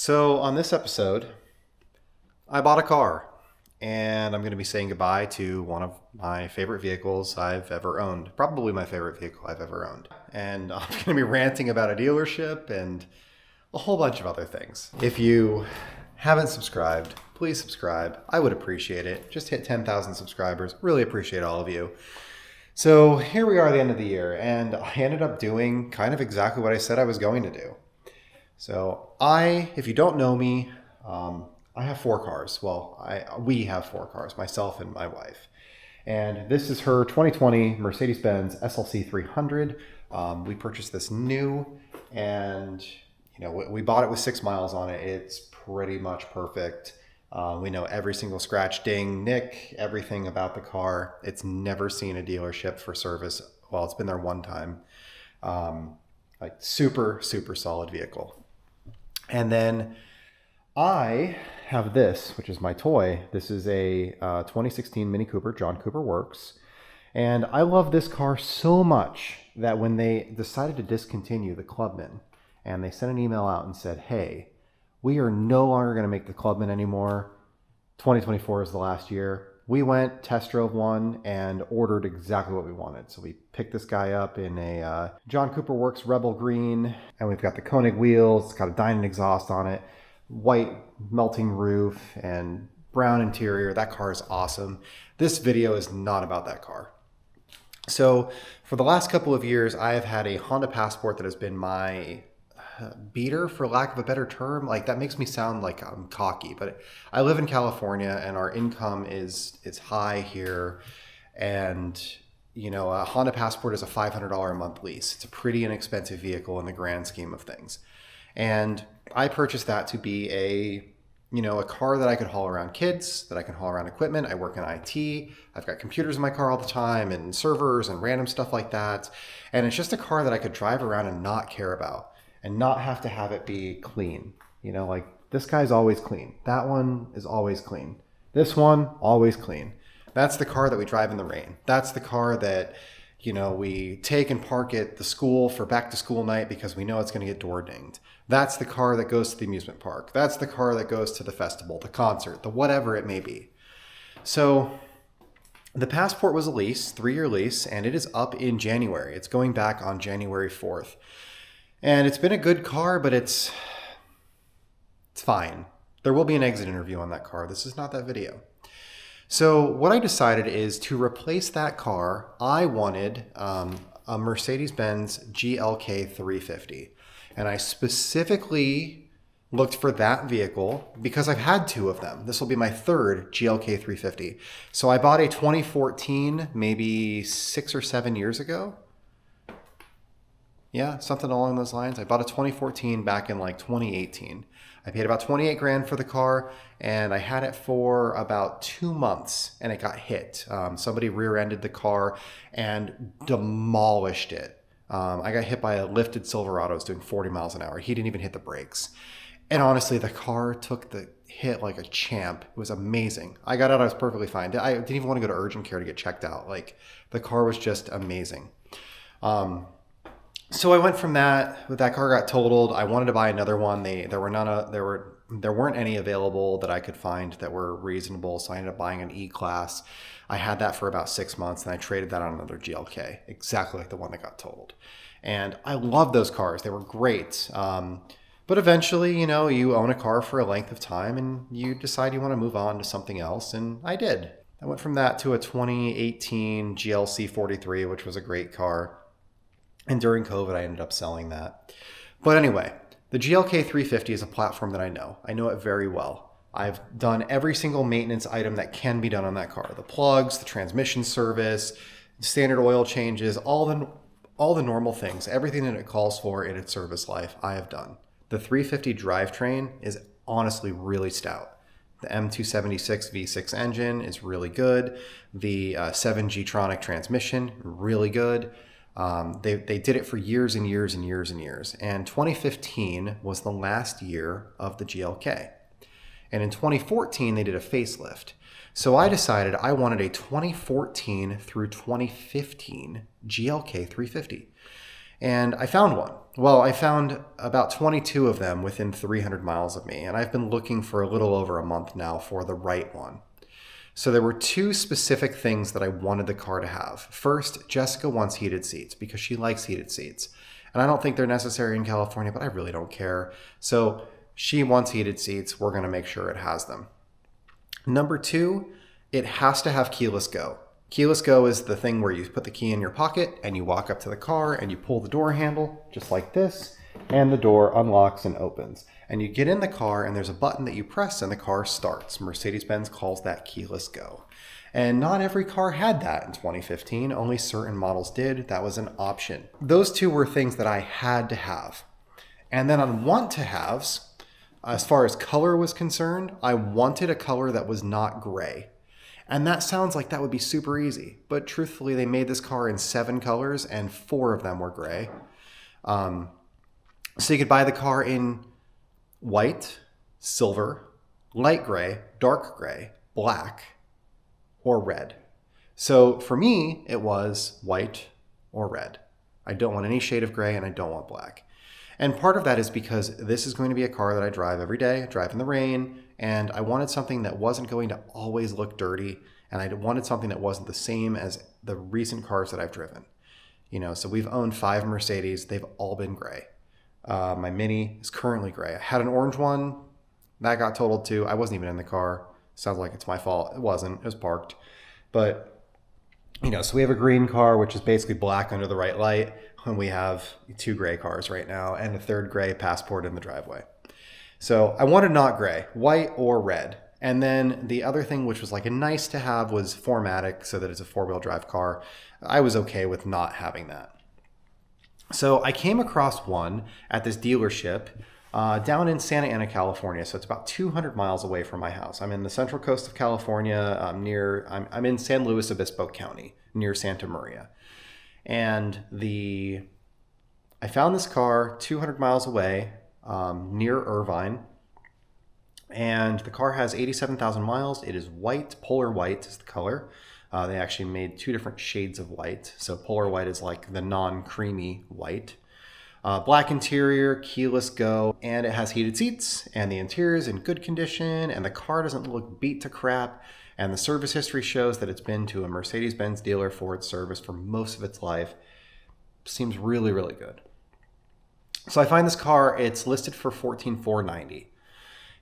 So on this episode, I bought a car and I'm going to be saying goodbye to one of my favorite vehicles I've ever owned. Probably my favorite vehicle I've ever owned. And I'm going to be ranting about a dealership and a whole bunch of other things. If you haven't subscribed, please subscribe. I would appreciate it. Just hit 10,000 subscribers. Really appreciate all of you. So here we are at the end of the year, and I ended up doing kind of exactly what I said I was going to do. So if you don't know me, I have 4 cars. Well, we have 4 cars, myself and my wife. And this is her 2020 Mercedes-Benz SLC 300. We purchased this new, and we bought it with 6 miles on it. It's pretty much perfect. We know every single scratch, ding, nick, everything about the car. It's never seen a dealership for service. Well, it's been there one time. Super, super solid vehicle. And then I have this, which is my toy. This is a 2016 Mini Cooper, John Cooper Works. And I love this car so much that when they decided to discontinue the Clubman, and they sent an email out and said, hey, we are no longer going to make the Clubman anymore. 2024 is the last year. We went, test drove one, and ordered exactly what we wanted. So we picked this guy up in a John Cooper Works Rebel Green, and we've got the Koenig wheels. It's got a Dynon exhaust on it, white melting roof, and brown interior. That car is awesome. This video is not about that car. So for the last couple of years, I have had a Honda Passport that has been my beater, for lack of a better term. Like, that makes me sound like I'm cocky, but I live in California and our income is high here, and a Honda Passport is a $500 a month lease. It's a pretty inexpensive vehicle in the grand scheme of things, and I purchased that to be a car that I could haul around kids, that I can haul around equipment. I work in IT. I've got computers in my car all the time and servers and random stuff like that, and it's just a car that I could drive around and not care about, and not have to have it be clean. Like, this guy's always clean. That one is always clean. This one, always clean. That's the car that we drive in the rain. That's the car that, we take and park at the school for back to school night because we know it's going to get door dinged. That's the car that goes to the amusement park. That's the car that goes to the festival, the concert, the whatever it may be. So the Passport was a lease, 3-year lease, and it is up in January. It's going back on January 4th. And it's been a good car, but it's fine. There will be an exit interview on that car. This is not that video. So what I decided is to replace that car. I wanted a Mercedes-Benz GLK 350. And I specifically looked for that vehicle because I've had 2 of them. This will be my 3rd GLK 350. So I bought a 2014, maybe 6 or 7 years ago. Yeah, something along those lines. I bought a 2014 back in 2018. I paid about 28 grand for the car, and I had it for about 2 months, and it got hit. Somebody rear-ended the car and demolished it. I got hit by a lifted Silverado. It was doing 40 miles an hour. He didn't even hit the brakes. And honestly, the car took the hit like a champ. It was amazing. I got out, I was perfectly fine. I didn't even want to go to urgent care to get checked out. The car was just amazing. So I went from that. That car got totaled. I wanted to buy another one. There weren't any available that I could find that were reasonable. So I ended up buying an E-Class. I had that for about 6 months, and I traded that on another GLK, exactly like the one that got totaled. And I love those cars. They were great. But eventually, you own a car for a length of time and you decide you want to move on to something else. And I did. I went from that to a 2018 GLC 43, which was a great car. And during COVID, I ended up selling that. But anyway, the GLK 350 is a platform that I know. I know it very well. I've done every single maintenance item that can be done on that car. The plugs, the transmission service, standard oil changes, all the normal things, everything that it calls for in its service life, I have done. The 350 drivetrain is honestly really stout. The M276 V6 engine is really good. The 7G-tronic transmission, really good. They did it for years and years and years and years. And 2015 was the last year of the GLK. And in 2014, they did a facelift. So I decided I wanted a 2014 through 2015 GLK 350. And I found one. Well, I found about 22 of them within 300 miles of me, and I've been looking for a little over a month now for the right one. So there were two specific things that I wanted the car to have. First, Jessica wants heated seats because she likes heated seats. And I don't think they're necessary in California, but I really don't care. So she wants heated seats. We're going to make sure it has them. Number two, it has to have keyless go. Keyless go is the thing where you put the key in your pocket and you walk up to the car and you pull the door handle just like this, and the door unlocks and opens. And you get in the car and there's a button that you press and the car starts. Mercedes-Benz calls that keyless go. And not every car had that in 2015. Only certain models did. That was an option. Those two were things that I had to have. And then on want to haves, as far as color was concerned, I wanted a color that was not gray. And that sounds like that would be super easy. But truthfully, they made this car in 7 colors and 4 of them were gray. So you could buy the car in white, silver, light gray, dark gray, black, or red. So for me, it was white or red. I don't want any shade of gray and I don't want black. And part of that is because this is going to be a car that I drive every day, I drive in the rain, and I wanted something that wasn't going to always look dirty, and I wanted something that wasn't the same as the recent cars that I've driven. So we've owned 5 Mercedes, they've all been gray. My Mini is currently gray. I had an orange one that got totaled too. I wasn't even in the car. Sounds like it's my fault. It wasn't. It was parked. But, so we have a green car, which is basically black under the right light. And we have 2 gray cars right now and a 3rd gray Passport in the driveway. So I wanted not gray, white or red. And then the other thing, which was like a nice to have, was 4MATIC, so that it's a 4-wheel drive car. I was okay with not having that. So I came across one at this dealership down in Santa Ana, California. So it's about 200 miles away from my house. I'm in the central coast of California. I'm in San Luis Obispo County, near Santa Maria. And I found this car 200 miles away, near Irvine. And the car has 87,000 miles. It is white, polar white is the color. They actually made 2 different shades of white. So polar white is like the non-creamy white. Black interior, keyless go, and it has heated seats, and the interior is in good condition, and the car doesn't look beat to crap, and the service history shows that it's been to a Mercedes-Benz dealer for its service for most of its life. Seems really, really good. So I find this car, it's listed for $14,490.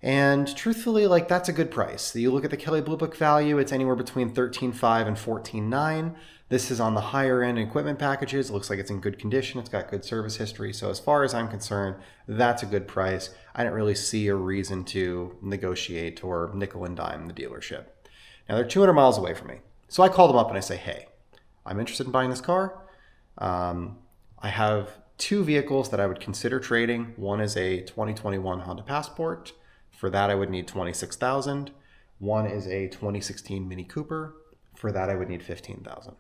And truthfully, that's a good price. You look at the Kelley Blue Book value, it's anywhere between $13,500 and $14,900. This is on the higher end equipment packages. It looks like it's in good condition. It's got good service history. So as far as I'm concerned, that's a good price. I didn't really see a reason to negotiate or nickel and dime the dealership. Now they're 200 miles away from me. So I call them up and I say, hey, I'm interested in buying this car. I have 2 vehicles that I would consider trading. One is a 2021 Honda Passport. For that, I would need $26,000. One is a 2016 Mini Cooper. For that, I would need $15,000.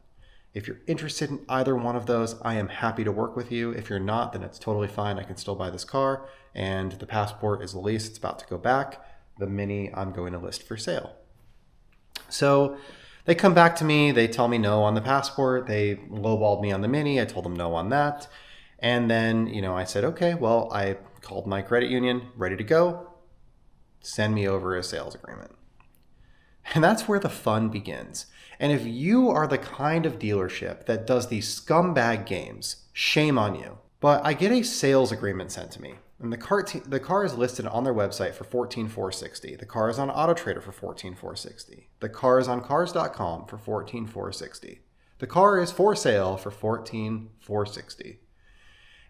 If you're interested in either one of those, I am happy to work with you. If you're not, then it's totally fine. I can still buy this car. And the Passport is the lease. It's about to go back. The Mini, I'm going to list for sale. So they come back to me. They tell me no on the Passport. They lowballed me on the Mini. I told them no on that. And then, I said, okay, well, I called my credit union, ready to go. Send me over a sales agreement. And that's where the fun begins. And if you are the kind of dealership that does these scumbag games, shame on you. But I get a sales agreement sent to me. And the car is listed on their website for $14,460. The car is on AutoTrader for $14,460. The car is on cars.com for $14,460. The car is for sale for $14,460.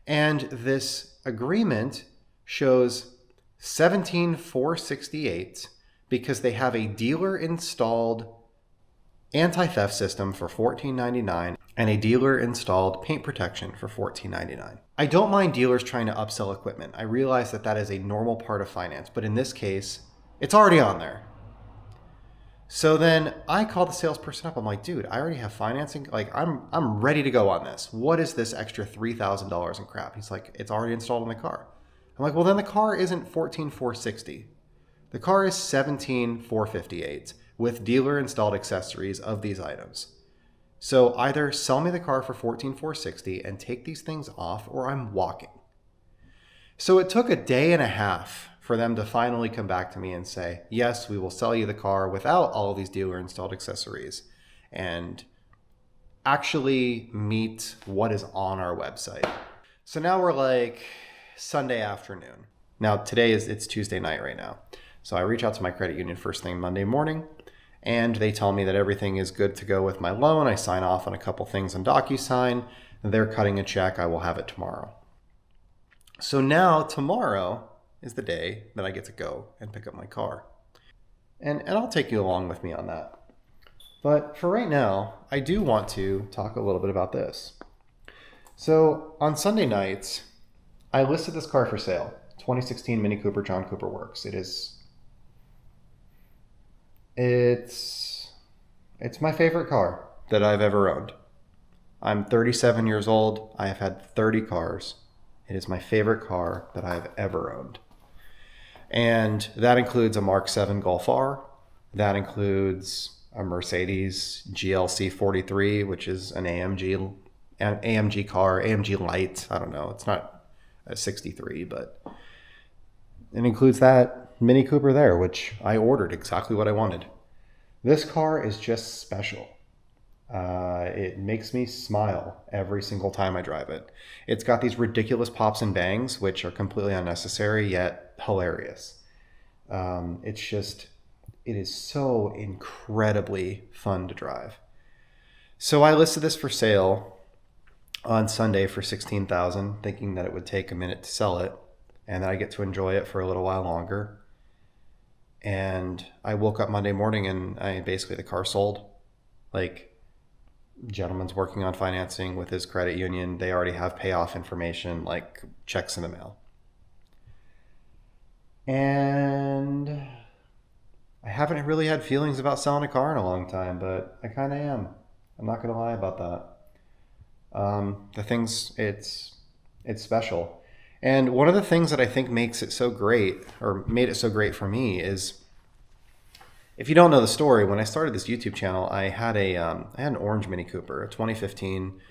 And this agreement shows $17,468 because they have a dealer installed anti-theft system for $14.99 and a dealer installed paint protection for $14.99. I don't mind dealers trying to upsell equipment. I realize that that is a normal part of finance, but in this case, it's already on there. So then I call the salesperson up. I'm like, dude, I already have financing. I'm ready to go on this. What is this extra $3,000 in crap? He's like, it's already installed in the car. I'm like, well, then the car isn't $14,460. The car is $17,458 with dealer installed accessories of these items. So either sell me the car for $14,460 and take these things off, or I'm walking. So it took a day and a half for them to finally come back to me and say, yes, we will sell you the car without all of these dealer installed accessories and actually meet what is on our website. So now we're like Sunday afternoon. Now it's Tuesday night right now. So I reach out to my credit union first thing Monday morning, and they tell me that everything is good to go with my loan. I sign off on a couple things on DocuSign. They're cutting a check. I will have it tomorrow. So now tomorrow is the day that I get to go and pick up my car. And I'll take you along with me on that. But for right now, I do want to talk a little bit about this. So on Sunday nights, I listed this car for sale. 2016 Mini Cooper John Cooper Works. It's my favorite car that I've ever owned. I'm 37 years old. I have had 30 cars. It is my favorite car that I've ever owned. And that includes a Mark 7 Golf R. That includes a Mercedes GLC 43, which is an AMG car, AMG Light. I don't know. It's not a 63, but it includes that Mini Cooper there, which I ordered exactly what I wanted. This car is just special. It makes me smile every single time I drive it. It's got these ridiculous pops and bangs, which are completely unnecessary, yet hilarious. It is so incredibly fun to drive. So I listed this for sale on Sunday for $16,000, thinking that it would take a minute to sell it, and that I get to enjoy it for a little while longer. And I woke up Monday morning and the car sold. Like, gentleman's working on financing with his credit union. They already have payoff information, like checks in the mail. And I haven't really had feelings about selling a car in a long time, but I kind of am. I'm not going to lie about that. It's special. And one of the things that I think makes it so great, or made it so great for me, is, if you don't know the story, when I started this YouTube channel, I had an orange Mini Cooper, a 2015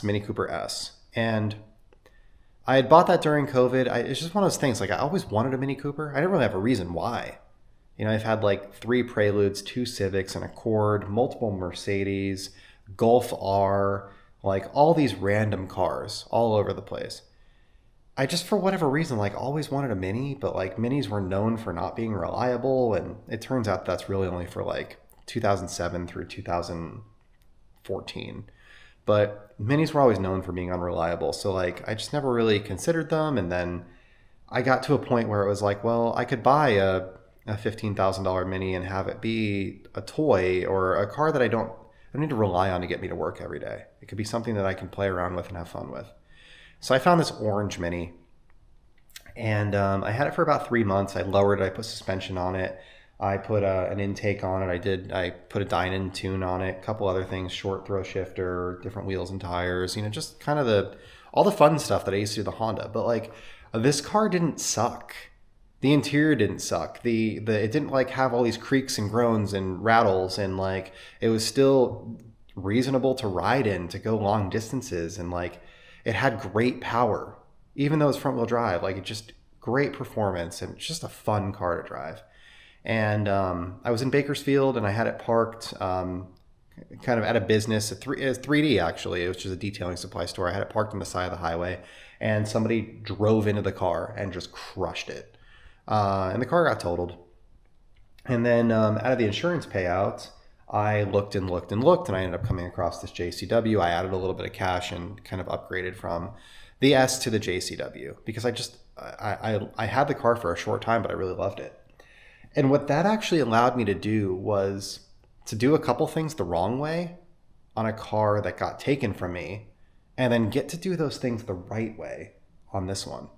Mini Cooper S, and I had bought that during COVID. It's just one of those things. Like, I always wanted a Mini Cooper. I didn't really have a reason why. You know, I've had like 3 Preludes, 2 Civics, an Accord, multiple Mercedes, Golf R, like all these random cars all over the place. I just, for whatever reason, like always wanted a Mini, but like Minis were known for not being reliable. And it turns out that's really only for like 2007 through 2014. But Minis were always known for being unreliable. So like, I just never really considered them. And then I got to a point where it was like, well, I could buy a $15,000 Mini and have it be a toy or a car that I don't need to rely on to get me to work every day. It could be something that I can play around with and have fun with. So I found this orange Mini, and I had it for about 3 months. I lowered it. I put suspension on it. I put an intake on it. I put a Dynan tune on it, a couple other things, short throw shifter, different wheels and tires, just kind of all the fun stuff that I used to do with the Honda. But like, this car didn't suck. The interior didn't suck. It didn't like have all these creaks and groans and rattles, and like it was still reasonable to ride in, to go long distances, and like it had great power, even though it's front wheel drive. Like, it just great performance, and it's just a fun car to drive. And I was in Bakersfield, and I had it parked kind of at a business, it was 3D actually, which is a detailing supply store. I had it parked on the side of the highway, and somebody drove into the car and just crushed it. And the car got totaled. And then out of the insurance payout, I looked and looked and looked, and I ended up coming across this JCW. I added a little bit of cash and kind of upgraded from the S to the JCW because I had the car for a short time, but I really loved it. And what that actually allowed me to do was to do a couple things the wrong way on a car that got taken from me, and then get to do those things the right way on this one.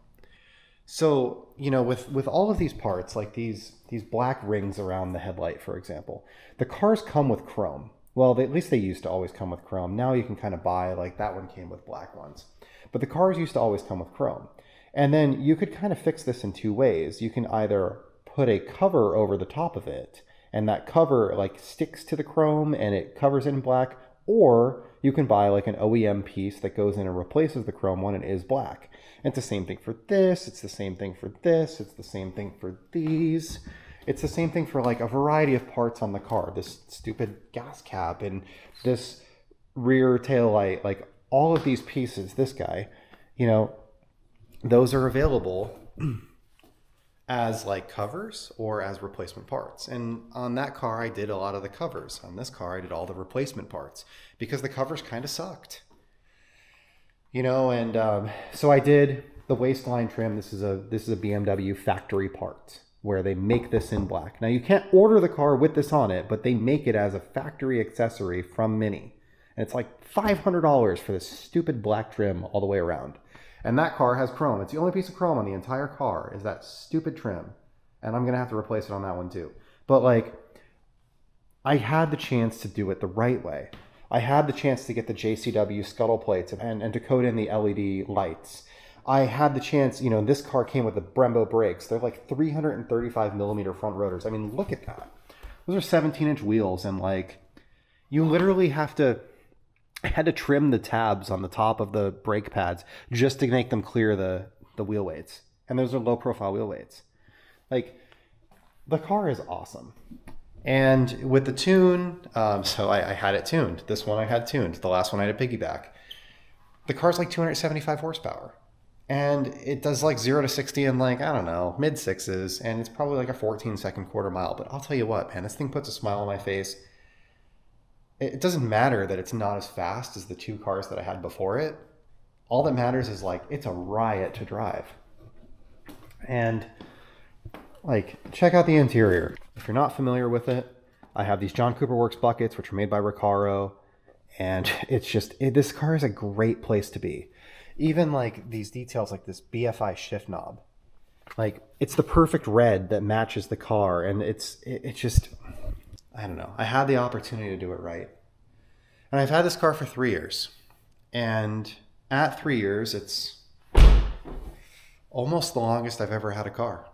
So, with all of these parts, like these black rings around the headlight, for example, the cars come with chrome. Well, at least they used to always come with chrome. Now you can kind of buy, like that one came with black ones. But the cars used to always come with chrome. And then you could kind of fix this in 2 ways. You can either put a cover over the top of it, and that cover like sticks to the chrome and it covers it in black, or you can buy like an OEM piece that goes in and replaces the chrome one and is black. And it's the same thing for this. It's the same thing for this. It's the same thing for these. It's the same thing for like a variety of parts on the car. This stupid gas cap and this rear tail light, like all of these pieces, this guy, you know, those are available as like covers or as replacement parts. And on that car, I did a lot of the covers. On this car, I did all the replacement parts because the covers kind of sucked, you know. And so I did the waistline trim. This is a BMW factory part where they make this in black. Now you can't order the car with this on it, but they make it as a factory accessory from Mini. And it's like $500 for this stupid black trim all the way around. And that car has chrome. It's the only piece of chrome on the entire car is that stupid trim. And I'm going to have to replace it on that one too. But like, I had the chance to do it the right way. I had the chance to get the JCW scuttle plates and to code in the LED lights. I had the chance, you know, this car came with the Brembo brakes. They're like 335 millimeter front rotors. I mean, look at that. Those are 17-inch wheels. And like, you literally have to, I had to trim the tabs on the top of the brake pads just to make them clear the wheel weights. And those are low profile wheel weights. Like, the car is awesome. And with the tune, so I had it tuned. This one I had tuned. The last one I had a piggyback. The car's like 275 horsepower. And it does like 0 to 60 in like, I don't know, mid sixes. And it's probably like a 14-second quarter mile. But I'll tell you what, man, this thing puts a smile on my face. It doesn't matter that it's not as fast as the two cars that I had before it. All that matters is like, it's a riot to drive. And like, check out the interior. If you're not familiar with it, I have these John Cooper Works buckets, which are made by Recaro. And it's just, this car is a great place to be. Even like these details, like this BFI shift knob, like it's the perfect red that matches the car. And it's just, I don't know. I had the opportunity to do it right. And I've had this car for 3 years. And at 3 years, it's almost the longest I've ever had a car.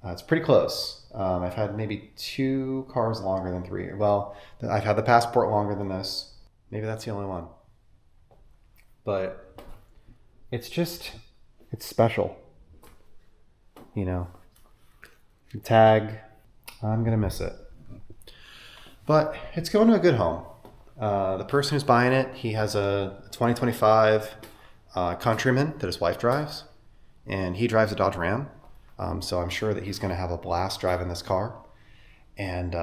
It's pretty close. I've had maybe 2 cars longer than 3 years. Well, I've had the Passport longer than this. Maybe that's the only one. But it's just, it's special. You know, the tag, I'm going to miss it. But it's going to a good home. The person who's buying it, he has a 2025 Countryman that his wife drives. And he drives a Dodge Ram. So I'm sure that he's going to have a blast driving this car. And,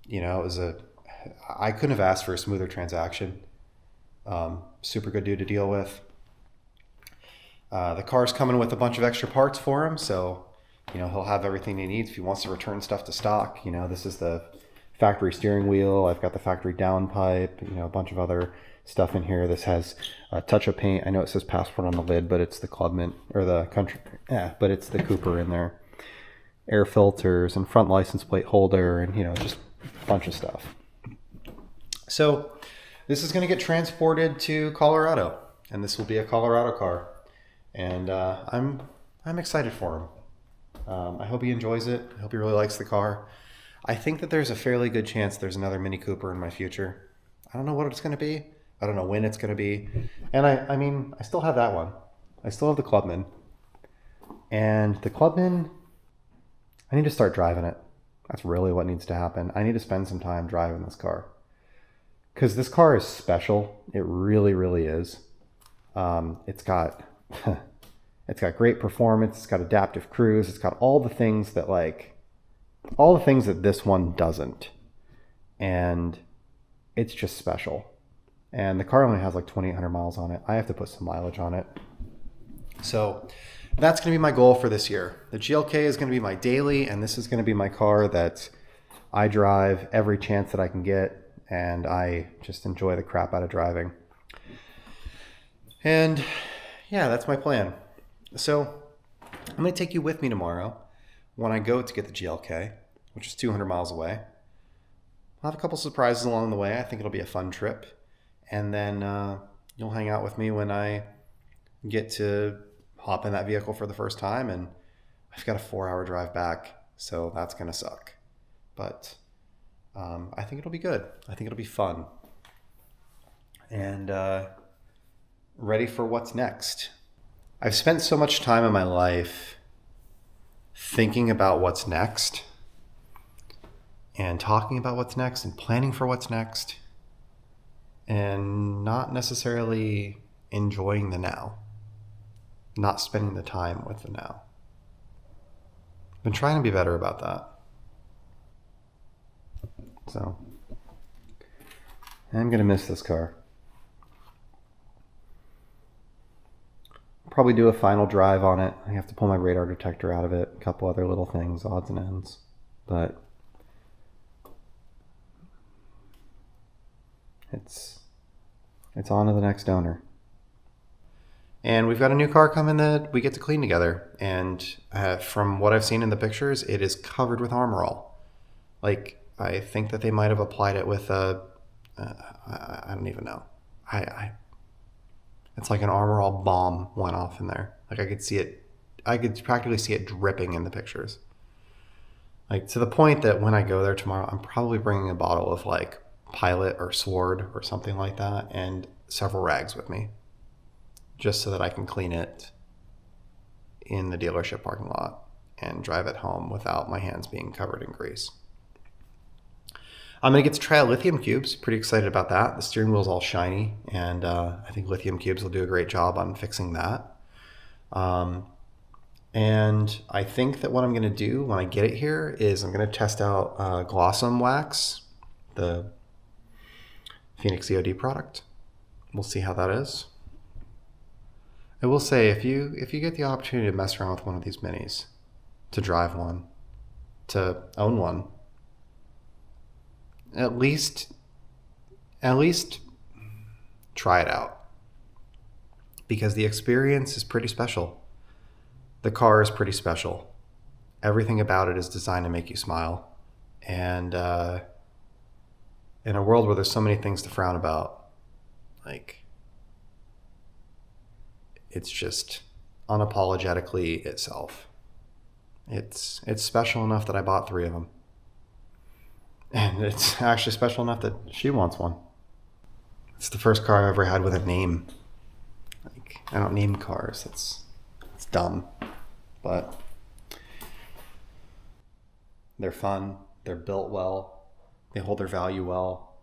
you know, I couldn't have asked for a smoother transaction. Super good dude to deal with. The car's coming with a bunch of extra parts for him. So, you know, he'll have everything he needs if he wants to return stuff to stock. You know, this is the factory steering wheel. I've got the factory downpipe, you know, a bunch of other stuff in here. This has a touch of paint. I know it says Passport on the lid, but it's the Clubman or the Country. Yeah, but it's the Cooper in there. Air filters and front license plate holder and, you know, just a bunch of stuff. So this is going to get transported to Colorado, and this will be a Colorado car. And I'm excited for him. I hope he enjoys it. I hope he really likes the car. I think that there's a fairly good chance there's another Mini Cooper in my future. I don't know what it's going to be. I don't know when it's going to be. And I mean, I still have that one. I still have the Clubman. And the Clubman, I need to start driving it. That's really what needs to happen. I need to spend some time driving this car. Because this car is special. It really, really is. It's got great performance. It's got adaptive cruise. It's got all the things that this one doesn't. And it's just special. And the car only has like 2,800 miles on it. I have to put some mileage on it. So that's going to be my goal for this year. The GLK is going to be my daily, and this is going to be my car that I drive every chance that I can get. And I just enjoy the crap out of driving. And yeah, that's my plan. So I'm going to take you with me tomorrow when I go to get the GLK, which is 200 miles away. I'll have a couple surprises along the way. I think it'll be a fun trip. And then you'll hang out with me when I get to hop in that vehicle for the first time. And I've got a 4-hour drive back, so that's going to suck. But I think it'll be good. I think it'll be fun. and ready for what's next. I've spent so much time in my life thinking about what's next and talking about what's next and planning for what's next and not necessarily enjoying the now, not spending the time with the now. I've been trying to be better about that. So I'm going to miss this car. Probably do a final drive on it. I have to pull my radar detector out of it, a couple other little things, odds and ends. But it's on to the next owner. And we've got a new car coming that we get to clean together. And from what I've seen in the pictures, it is covered with Armor All. Like, I think that they might have applied it with a, I don't even know. It's like an Armor All bomb went off in there. Like, I could practically see it dripping in the pictures. Like, to the point that when I go there tomorrow, I'm probably bringing a bottle of like Pilot or Sword or something like that and several rags with me, just so that I can clean it in the dealership parking lot and drive it home without my hands being covered in grease. I'm going to get to try out lithium cubes. Pretty excited about that. The steering wheel's all shiny, and I think lithium cubes will do a great job on fixing that. And I think that what I'm going to do when I get it here is I'm going to test out Glossum Wax, the Phoenix EOD product. We'll see how that is. I will say, if you get the opportunity to mess around with one of these minis, to drive one, to own one, at least try it out, because the experience is pretty special. The car is pretty special. Everything about it is designed to make you smile. And in a world where there's so many things to frown about, like, it's just unapologetically itself. It's special enough that I bought 3 of them. And it's actually special enough that she wants one. It's the first car I've ever had with a name. Like, I don't name cars. It's dumb. But they're fun. They're built well. They hold their value well.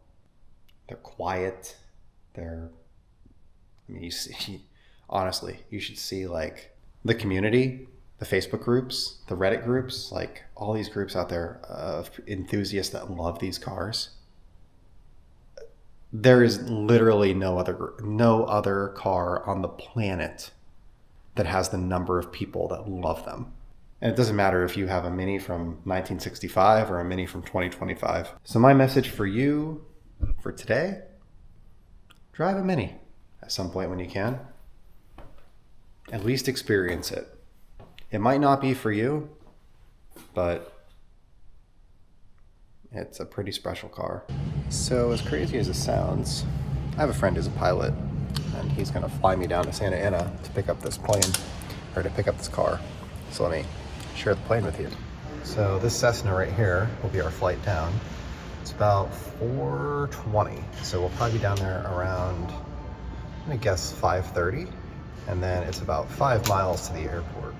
They're quiet. You see, honestly, you should see like the community, the Facebook groups, the Reddit groups, like all these groups out there of enthusiasts that love these cars. There is literally no other car on the planet that has the number of people that love them. And it doesn't matter if you have a Mini from 1965 or a Mini from 2025. So my message for you for today, drive a Mini at some point when you can. At least experience it. It might not be for you, but it's a pretty special car. So as crazy as it sounds, I have a friend who's a pilot, and he's gonna fly me down to Santa Ana to pick up this plane, or to pick up this car. So let me share the plane with you. So this Cessna right here will be our flight down. It's about 4:20, so we'll probably be down there around, I'm gonna guess 5:30, and then it's about 5 miles to the airport.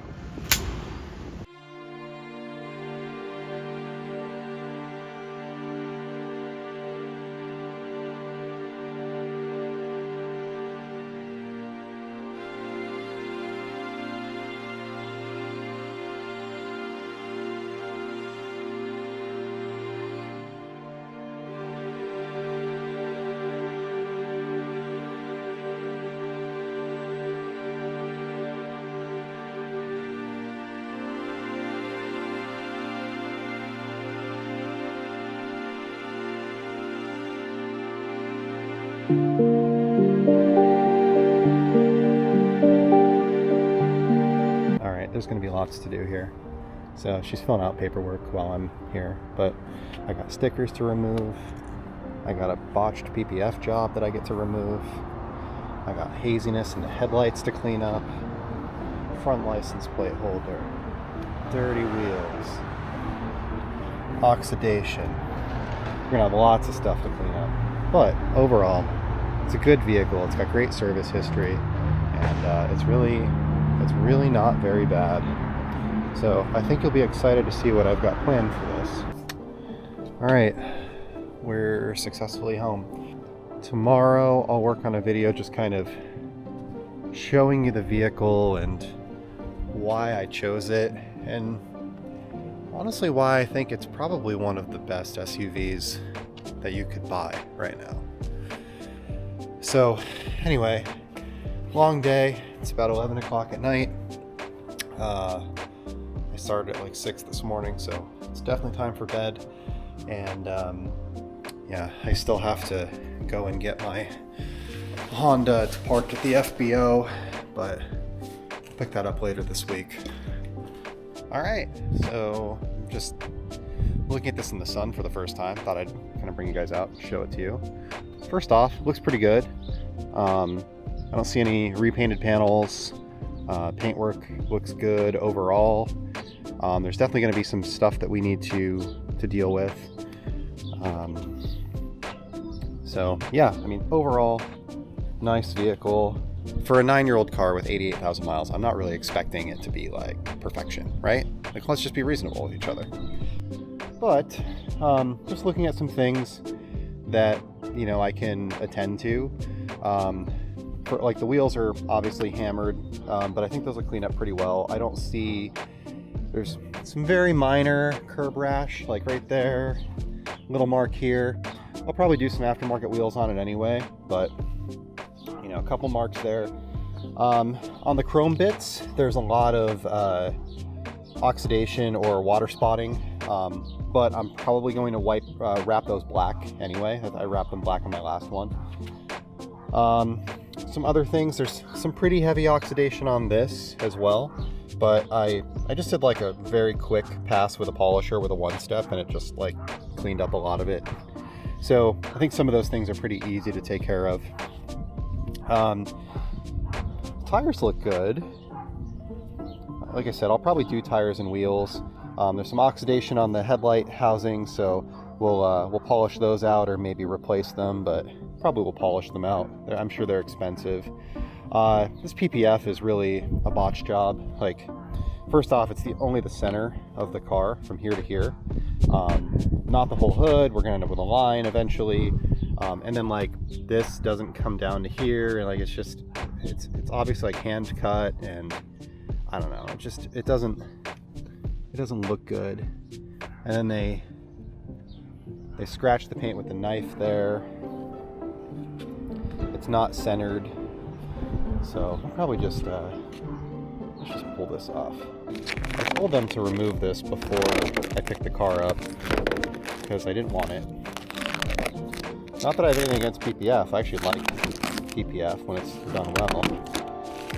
Alright, there's going to be lots to do here. So she's filling out paperwork while I'm here, but I got stickers to remove. I got a botched PPF job that I get to remove. I got haziness in the headlights to clean up. Front license plate holder. Dirty wheels. Oxidation. We're going to have lots of stuff to clean up. But overall, it's a good vehicle. It's got great service history, and it's really not very bad. So I think you'll be excited to see what I've got planned for this. All right, we're successfully home. Tomorrow I'll work on a video just kind of showing you the vehicle and why I chose it, and honestly why I think it's probably one of the best SUVs that you could buy right now. So anyway, long day. It's about 11 o'clock at night. I started at like 6 this morning, so it's definitely time for bed. And yeah, I still have to go and get my Honda. It's parked at the FBO, but I'll pick that up later this week. All right, so I'm just looking at this in the sun for the first time. Thought I'd kind of bring you guys out and show it to you. First off, looks pretty good. I don't see any repainted panels. Paintwork looks good overall. There's definitely going to be some stuff that we need to deal with. So yeah, I mean, overall, nice vehicle. For a 9-year-old car with 88,000 miles, I'm not really expecting it to be like perfection, right? Like, let's just be reasonable with each other. But just looking at some things that, you know, I can attend to. For, like, the wheels are obviously hammered, but I think those will clean up pretty well. I don't see, there's some very minor curb rash, like right there, little mark here. I'll probably do some aftermarket wheels on it anyway, but you know, a couple marks there. On the chrome bits, there's a lot of oxidation or water spotting, but I'm probably going to wrap those black anyway. I wrapped them black on my last one. Some other things, there's some pretty heavy oxidation on this as well, but I just did like a very quick pass with a polisher with a 1-step, and it just like cleaned up a lot of it. So I think some of those things are pretty easy to take care of. Tires look good. Like I said, I'll probably do tires and wheels. There's some oxidation on the headlight housing, so we'll polish those out or maybe replace them, but probably will polish them out. I'm sure they're expensive. This PPF is really a botch job. Like, first off, it's only the center of the car from here to here, not the whole hood. We're gonna end up with a line eventually, and then like this doesn't come down to here, and like it's obviously like hand cut, and I don't know, it doesn't look good. And then they scratch the paint with the knife there. It's not centered, so I'll probably let's just pull this off. I told them to remove this before I picked the car up because I didn't want it. Not that I have anything against PPF. I actually like PPF when it's done well,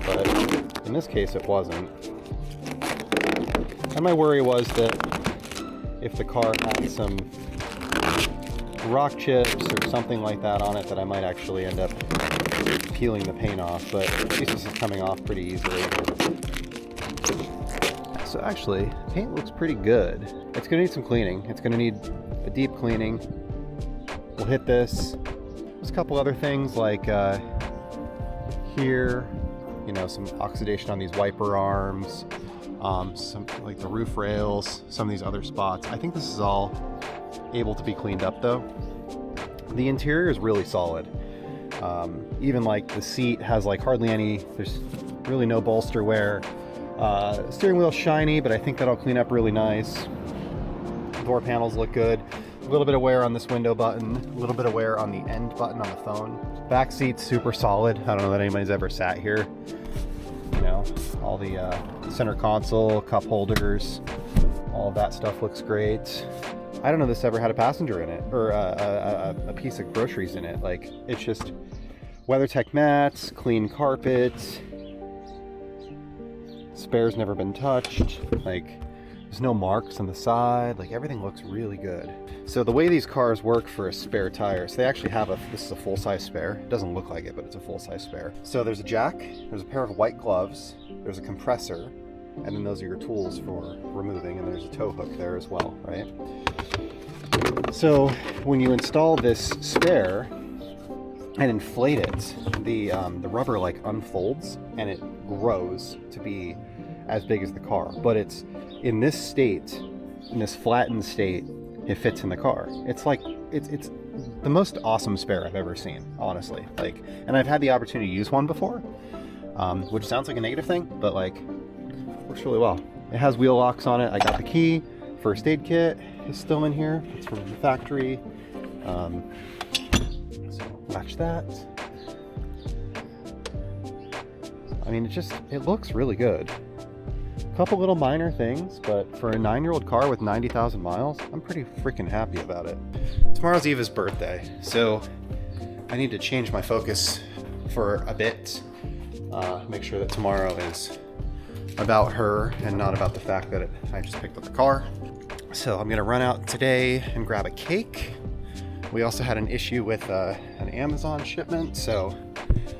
but in this case it wasn't. And my worry was that if the car had some rock chips or something like that on it, that I might actually end up peeling the paint off, but at least this is coming off pretty easily. So actually, paint looks pretty good. It's gonna need some cleaning. It's gonna need a deep cleaning. We'll hit this. There's a couple other things like here, you know, some oxidation on these wiper arms, some like the roof rails, some of these other spots. I think this is all able to be cleaned up though. The interior is really solid. Even like the seat has like hardly any, there's really no bolster wear. Steering wheel's shiny, but I think that'll clean up really nice. Door panels look good. A little bit of wear on this window button, a little bit of wear on the end button on the phone. Back seat's super solid. I don't know that anybody's ever sat here. You know, all the center console, cup holders, all of that stuff looks great. I don't know this ever had a passenger in it, or a piece of groceries in it. Like, it's just WeatherTech mats, clean carpet, spare's never been touched. Like, there's no marks on the side. Like, everything looks really good. So the way these cars work for a spare tire, so they actually have this is a full-size spare. It doesn't look like it, but it's a full-size spare. So there's a jack, there's a pair of white gloves, there's a compressor, and then those are your tools for removing, and there's a tow hook there as well, right? So when you install this spare, and inflate it, the rubber like unfolds and it grows to be as big as the car. But it's in this state, in this flattened state, it fits in the car. It's like it's the most awesome spare I've ever seen, honestly. Like, and I've had the opportunity to use one before, which sounds like a negative thing, but like works really well. It has wheel locks on it. I got the key. First aid kit is still in here. It's from the factory. So match that. I mean, it looks really good. A couple little minor things, but for a 9-year-old car with 90,000 miles, I'm pretty freaking happy about it. Tomorrow's Eva's birthday, so I need to change my focus for a bit. Make sure that tomorrow is about her and not about the fact that I just picked up the car. So I'm gonna run out today and grab a cake. We also had an issue with an Amazon shipment, so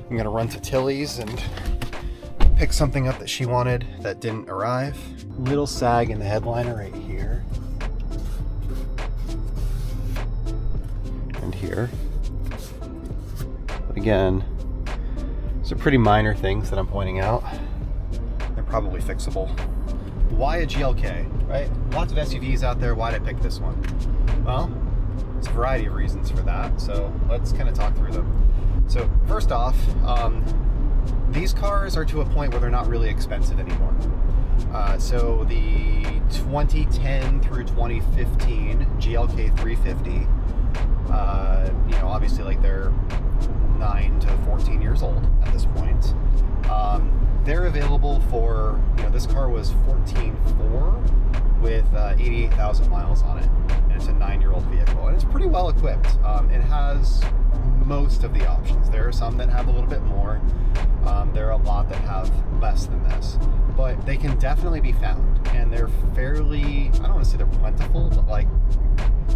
I'm gonna run to Tilly's and pick something up that she wanted that didn't arrive. Little sag in the headliner right here. And here. But again, these are pretty minor things that I'm pointing out. They're probably fixable. Why a GLK, right? Lots of SUVs out there, why'd I pick this one? Well, there's a variety of reasons for that, so let's kind of talk through them. So first off, these cars are to a point where they're not really expensive anymore. So the 2010 through 2015 GLK 350, obviously like they're 9 to 14 years old at this point. They're available for, this car was 14.4 with 88,000 miles on it, and it's a 9-year-old vehicle, and it's pretty well equipped. It has most of the options. There are some that have a little bit more. There are a lot that have less than this, but they can definitely be found, and they're fairly, I don't want to say they're plentiful, but like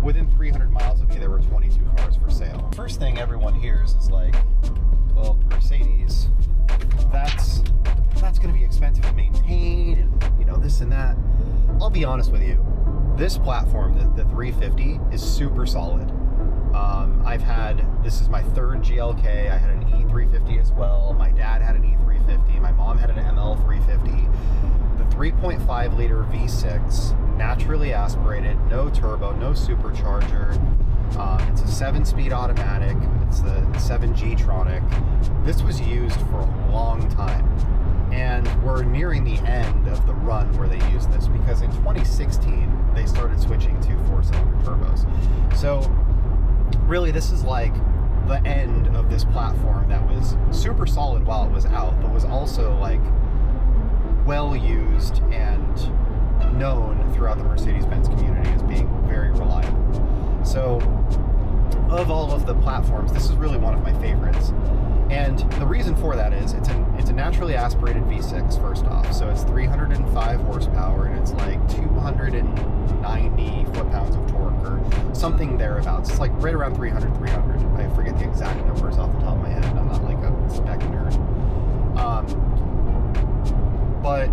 within 300 miles of me there were 22 cars for sale. First thing everyone hears is like, well, Mercedes, that's going to be expensive to maintain, and this and that. I'll be honest with you, this platform, the 350, is super solid. This is my third GLK. I had an E350 as well. My dad had an E350. My mom had an ML350. The 3.5 liter V6, naturally aspirated, no turbo, no supercharger. It's a 7-speed automatic. It's the 7G-tronic. This was used for a long time. And we're nearing the end of the run where they used this, because in 2016, they started switching to 4-cylinder turbos. So really, this is like the end of this platform that was super solid while it was out, but was also like well used and known throughout the Mercedes-Benz community as being very reliable. So of all of the platforms, this is really one of my favorites. And the reason for that is it's a naturally aspirated V6, first off. So it's 305 horsepower, and it's like 290 foot-pounds of torque or something thereabouts. It's like right around 300. I forget the exact numbers off the top of my head. I'm not like a spec nerd. But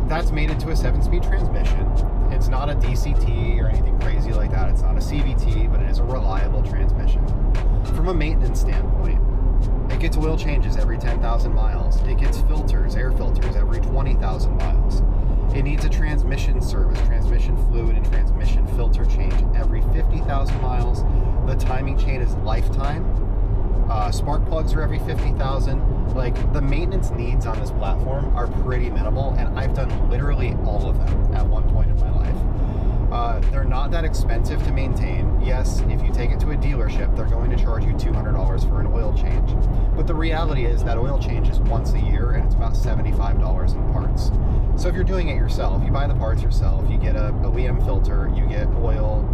that's made into a 7-speed transmission. It's not a DCT or anything crazy like that. It's not a CVT, but it is a reliable transmission. From a maintenance standpoint, it gets oil changes every 10,000 miles. It gets filters, air filters, every 20,000 miles. It needs a transmission service, transmission fluid and transmission filter change every 50,000 miles. The timing chain is lifetime. Spark plugs are every 50,000. Like, the maintenance needs on this platform are pretty minimal, and I've done literally all of them at one point in my life. They're not that expensive to maintain. Yes, if you take it to a dealership, they're going to charge you $200 for an oil change. But the reality is that oil change is once a year, and it's about $75 in parts. So if you're doing it yourself, you buy the parts yourself, you get a OEM filter, you get oil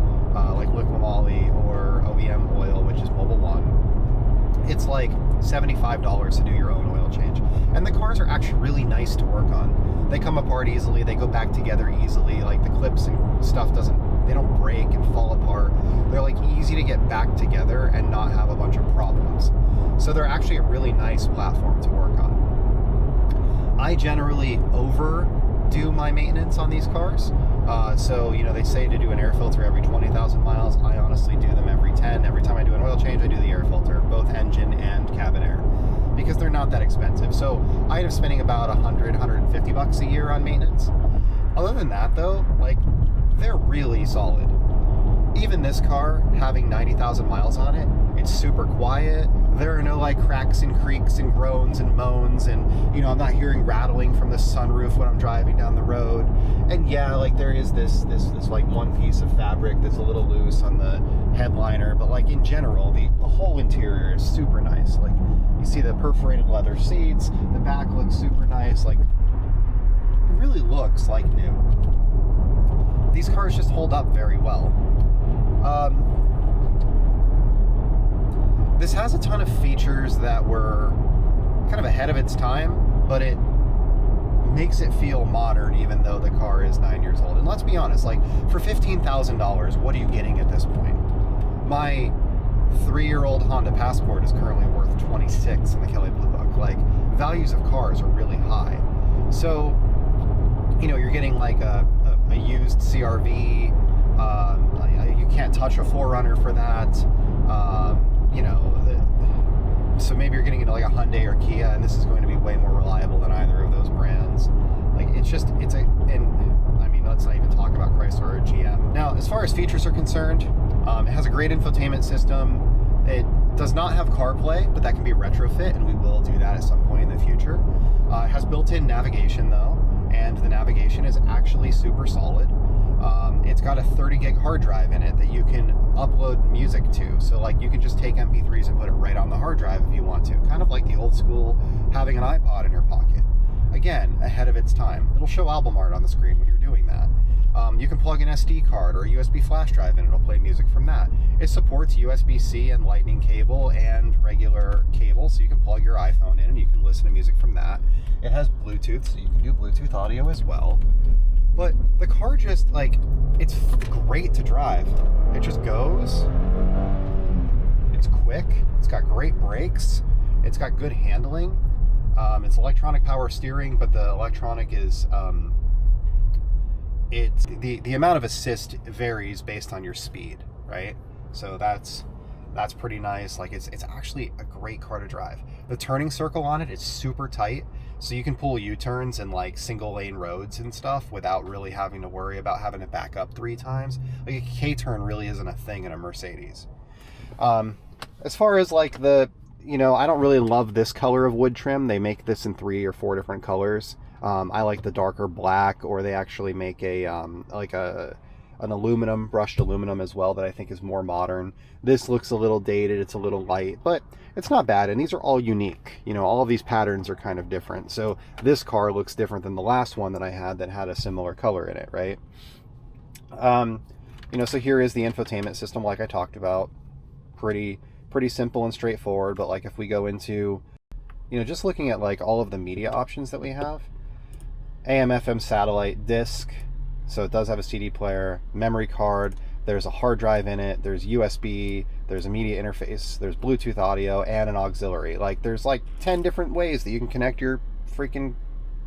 like Liqui Moly or OEM oil, which is Mobil 1. It's like $75 to do your own oil change. And the cars are actually really nice to work on. They come apart easily, they go back together easily, like the clips and stuff they don't break and fall apart. They're like easy to get back together and not have a bunch of problems. So they're actually a really nice platform to work on. I generally do my maintenance on these cars. So, you know, they say to do an air filter every 20,000 miles. I honestly do them every 10. Every time I do an oil change, I do the air filter, both engine and cabin air, because they're not that expensive. So I end up spending about $150 a year on maintenance. Other than that, though, like, they're really solid. Even this car, having 90,000 miles on it, it's super quiet. There are no like cracks and creaks and groans and moans, and you know, I'm not hearing rattling from the sunroof when I'm driving down the road. And yeah, like there is this like one piece of fabric that's a little loose on the headliner, but like in general, the whole interior is super nice. Like you see the perforated leather seats, the back looks super nice. Like it really looks like new. These cars just hold up very well. This has a ton of features that were kind of ahead of its time, but it makes it feel modern even though the car is 9 years old. And let's be honest, like for $15,000, what are you getting at this point? My 3-year-old Honda Passport is currently worth 26 in the Kelley Blue Book. Like, values of cars are really high. So, you know, you're getting like a used CRV. You can't touch a 4Runner for that. You know, so maybe you're getting into like a Hyundai or Kia, and this is going to be way more reliable than either of those brands. Like, and I mean, let's not even talk about Chrysler or GM. Now, as far as features are concerned, it has a great infotainment system. It does not have CarPlay, but that can be retrofit, and we will do that at some point in the future. It has built-in navigation, though, and the navigation is actually super solid. It's got a 30 gig hard drive in it that you can upload music to. So like you can just take MP3s and put it right on the hard drive if you want to. Kind of like the old school having an iPod in your pocket. Again, ahead of its time. It'll show album art on the screen when you're doing that. You can plug an SD card or a USB flash drive in, it'll play music from that. It supports USB-C and lightning cable and regular cable, so you can plug your iPhone in and you can listen to music from that. It has Bluetooth, so you can do Bluetooth audio as well. But the car just, like, it's great to drive. It just goes. It's quick. It's got great brakes. It's got good handling. It's electronic power steering, but the electronic is, it's the amount of assist varies based on your speed, right? So that's pretty nice. Like it's actually a great car to drive. The turning circle on it is super tight, so you can pull U-turns in like single lane roads and stuff without really having to worry about having to back up 3 times. Like a K-turn really isn't a thing in a Mercedes. As far as like the, you know, I don't really love this color of wood trim. They make this in 3 or 4 different colors. I like the darker black, or they actually make a like an aluminum, brushed aluminum as well, that I think is more modern. This looks a little dated, it's a little light, but it's not bad, and these are all unique. You know, all of these patterns are kind of different. So this car looks different than the last one that I had that had a similar color in it, right? You know, so here is the infotainment system like I talked about. Pretty simple and straightforward, but like if we go into, you know, just looking at like all of the media options that we have, AM, FM, satellite, disc, so it does have a CD player, memory card, there's a hard drive in it, there's USB, there's a media interface, there's Bluetooth audio, and an auxiliary. Like there's like 10 different ways that you can connect your freaking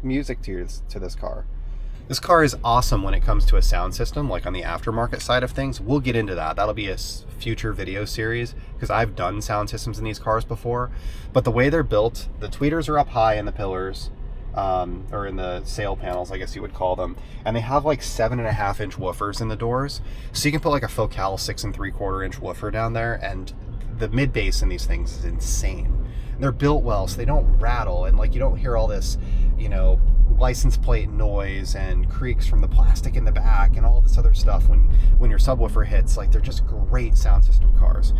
music to this car. This car is awesome when it comes to a sound system, like on the aftermarket side of things. We'll get into that. That'll be a future video series, because I've done sound systems in these cars before. But the way they're built, the tweeters are up high in the pillars, or in the sail panels, I guess you would call them. And they have like 7.5-inch woofers in the doors. So you can put like a Focal 6.75-inch woofer down there, and the mid bass in these things is insane. They're built well, so they don't rattle, and like you don't hear all this, you know, license plate noise and creaks from the plastic in the back and all this other stuff when your subwoofer hits. Like, they're just great sound system cars.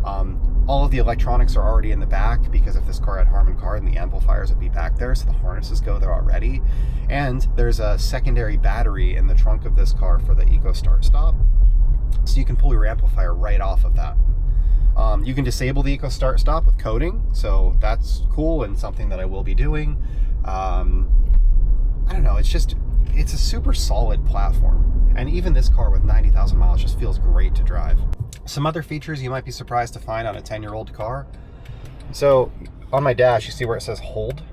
All of the electronics are already in the back, because if this car had Harman Kardon, the amplifiers would be back there, so the harnesses go there already. And there's a secondary battery in the trunk of this car for the Eco Start Stop, so you can pull your amplifier right off of that. You can disable the Eco Start Stop with coding, so that's cool and something that I will be doing. I don't know, it's a super solid platform. And even this car with 90,000 miles just feels great to drive. Some other features you might be surprised to find on a 10-year-old car. So on my dash, you see where it says hold?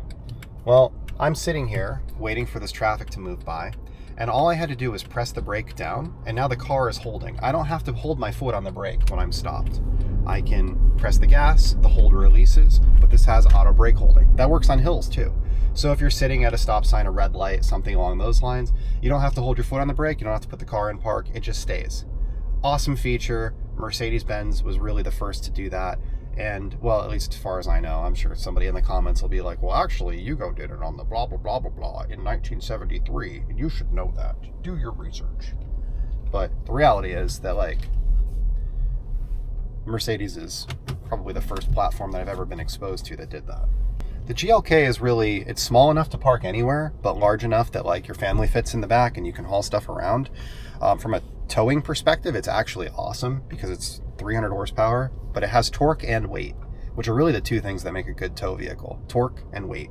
Well, I'm sitting here waiting for this traffic to move by, and all I had to do was press the brake down, and now the car is holding. I don't have to hold my foot on the brake when I'm stopped. I can press the gas, the hold releases, but this has auto brake holding. That works on hills too. So if you're sitting at a stop sign, a red light, something along those lines, you don't have to hold your foot on the brake, you don't have to put the car in park, it just stays. Awesome feature. Mercedes-Benz was really the first to do that. And, well, at least as far as I know, I'm sure somebody in the comments will be like, well, actually, Yugo did it on the blah, blah, blah, blah, blah in 1973, and you should know that. Do your research. But the reality is that, like, Mercedes is probably the first platform that I've ever been exposed to that did that. The GLK is really, it's small enough to park anywhere, but large enough that, like, your family fits in the back and you can haul stuff around. From a towing perspective, it's actually awesome because it's 300 horsepower, but it has torque and weight, which are really the two things that make a good tow vehicle: torque and weight.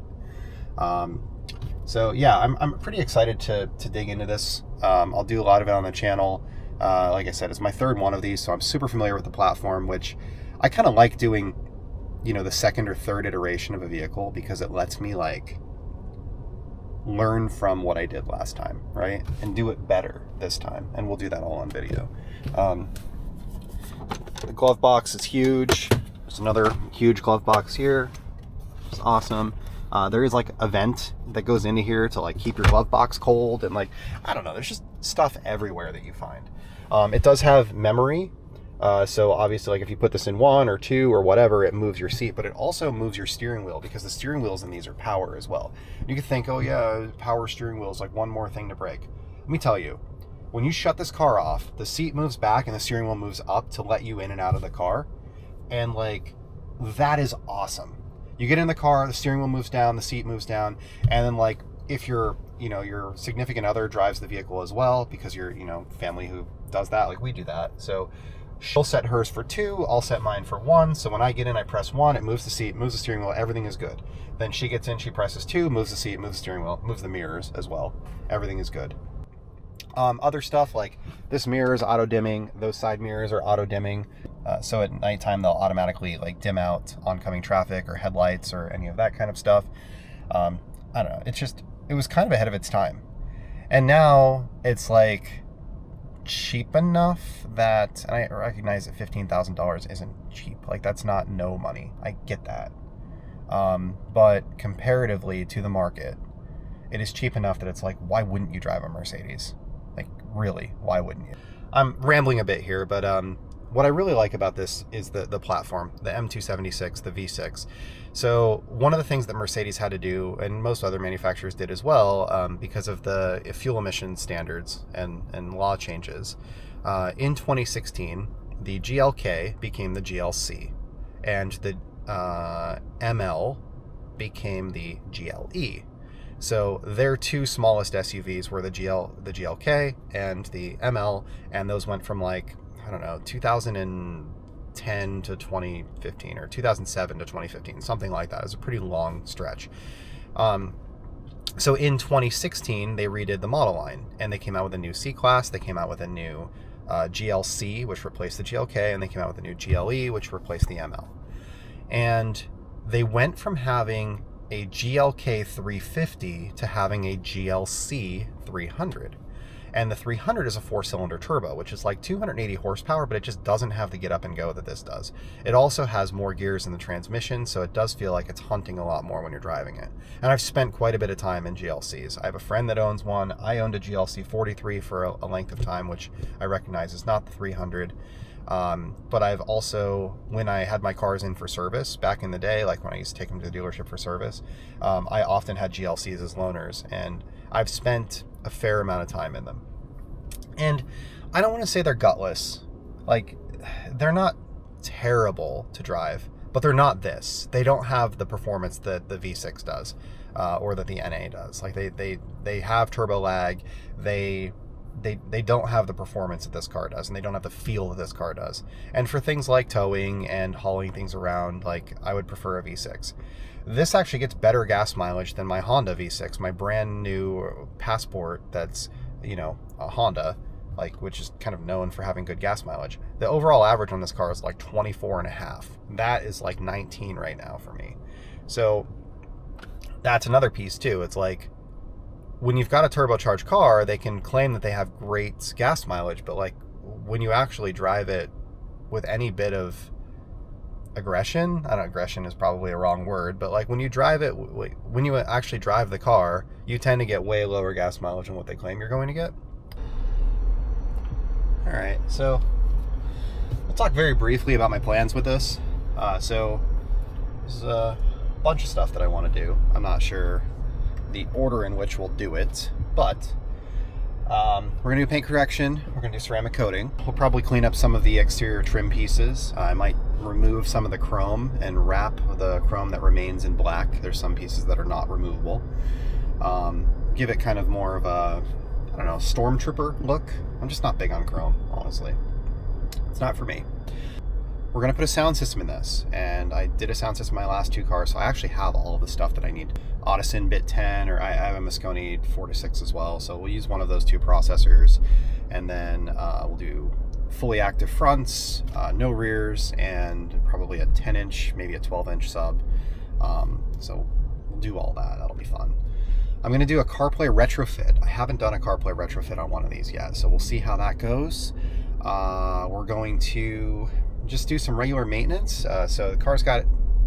So yeah, I'm pretty excited to dig into this. I'll do a lot of it on the channel. Like I said, it's my third one of these, so I'm super familiar with the platform, which I kind of like doing, you know, the second or third iteration of a vehicle because it lets me, like, learn from what I did last time, right? And do it better this time. And we'll do that all on video. The glove box is huge. There's another huge glove box here. It's awesome. There is like a vent that goes into here to like keep your glove box cold, and like, I don't know, there's just stuff everywhere that you find. It does have memory. So obviously, like, if you put this in 1 or 2 or whatever, it moves your seat, but it also moves your steering wheel because the steering wheels in these are power as well. You could think, oh yeah, power steering wheel is like one more thing to break. Let me tell you, when you shut this car off, the seat moves back and the steering wheel moves up to let you in and out of the car. And like, that is awesome. You get in the car, the steering wheel moves down, the seat moves down, and then, like, if you're, you know, your significant other drives the vehicle as well, because you're, you know, family who does that, like we do that. So she'll set hers for 2, I'll set mine for 1. So when I get in, I press 1, it moves the seat, moves the steering wheel, everything is good. Then she gets in, she presses 2, moves the seat, moves the steering wheel, moves the mirrors as well. Everything is good. Other stuff like this mirror is auto dimming, those side mirrors are auto dimming. So at nighttime, they'll automatically like dim out oncoming traffic or headlights or any of that kind of stuff. I don't know. It was kind of ahead of its time. And now it's like cheap enough that, and I recognize that $15,000 isn't cheap. Like, that's not no money. I get that. But comparatively to the market, it is cheap enough that it's like, why wouldn't you drive a Mercedes? Like, really, why wouldn't you? I'm rambling a bit here, but what I really like about this is the platform, the M276, the V6. So one of the things that Mercedes had to do, and most other manufacturers did as well, because of the fuel emission standards and law changes, in 2016, the GLK became the GLC, and the ML became the GLE. So their two smallest SUVs were the GLK and the ML, and those went from, like, I don't know, 2010 to 2015, or 2007 to 2015, something like that. It was a pretty long stretch. So in 2016, they redid the model line, and they came out with a new C-Class, they came out with a new GLC, which replaced the GLK, and they came out with a new GLE, which replaced the ML. And they went from having a GLK 350 to having a GLC 300. And the 300 is a 4-cylinder turbo, which is like 280 horsepower, but it just doesn't have the get up and go that this does. It also has more gears in the transmission, so it does feel like it's hunting a lot more when you're driving it. And I've spent quite a bit of time in GLCs. I have a friend that owns one. I owned a GLC 43 for a length of time, which I recognize is not the 300. But I've also, when I had my cars in for service back in the day, like when I used to take them to the dealership for service, I often had GLCs as loaners, and I've spent a fair amount of time in them. And I don't want to say they're gutless. Like, they're not terrible to drive, but they're not this. They don't have the performance that the V6 does, or that the NA does. Like, they have turbo lag. They don't have the performance that this car does, and they don't have the feel that this car does. And for things like towing and hauling things around, like, I would prefer a V6. This actually gets better gas mileage than my Honda V6, my brand new Passport that's, you know, a Honda, like, which is kind of known for having good gas mileage. The overall average on this car is like 24 and a half. That is like 19 right now for me. So that's another piece too. It's like, when you've got a turbocharged car, they can claim that they have great gas mileage, but like when you actually drive it with any bit of aggression, I don't know, aggression is probably a wrong word, but like when you drive it, when you actually drive the car, you tend to get way lower gas mileage than what they claim you're going to get. All right, so I'll talk very briefly about my plans with this. So there's a bunch of stuff that I want to do. I'm not sure the order in which we'll do it, but we're gonna do paint correction, we're gonna do ceramic coating, we'll probably clean up some of the exterior trim pieces. I might remove some of the chrome and wrap the chrome that remains in black. There's some pieces that are not removable. Give it kind of more of a, I don't know, stormtrooper look. I'm just not big on chrome, honestly. It's not for me. We're gonna put a sound system in this, and I did a sound system in my last 2 cars, so I actually have all of the stuff that I need. Audison Bit 10, or I have a Moscone 4-6 as well, so we'll use one of those 2 processors, and then we'll do fully active fronts, no rears, and probably a 10-inch, maybe a 12-inch sub. So we'll do all that. That'll be fun. I'm going to do a CarPlay retrofit. I haven't done a CarPlay retrofit on one of these yet, so we'll see how that goes. We're going to just do some regular maintenance. So the car's got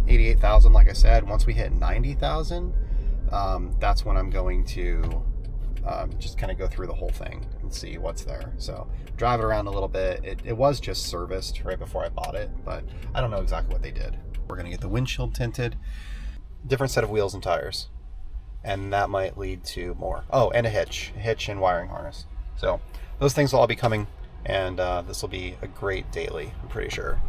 88,000, like I said. Once we hit 90,000, that's when I'm going to just kind of go through the whole thing and see what's there. So drive it around a little bit. It was just serviced right before I bought it, but I don't know exactly what they did. We're going to get the windshield tinted, different set of wheels and tires, and that might lead to more. Oh, and a hitch and wiring harness. So those things will all be coming, and this will be a great daily, I'm pretty sure.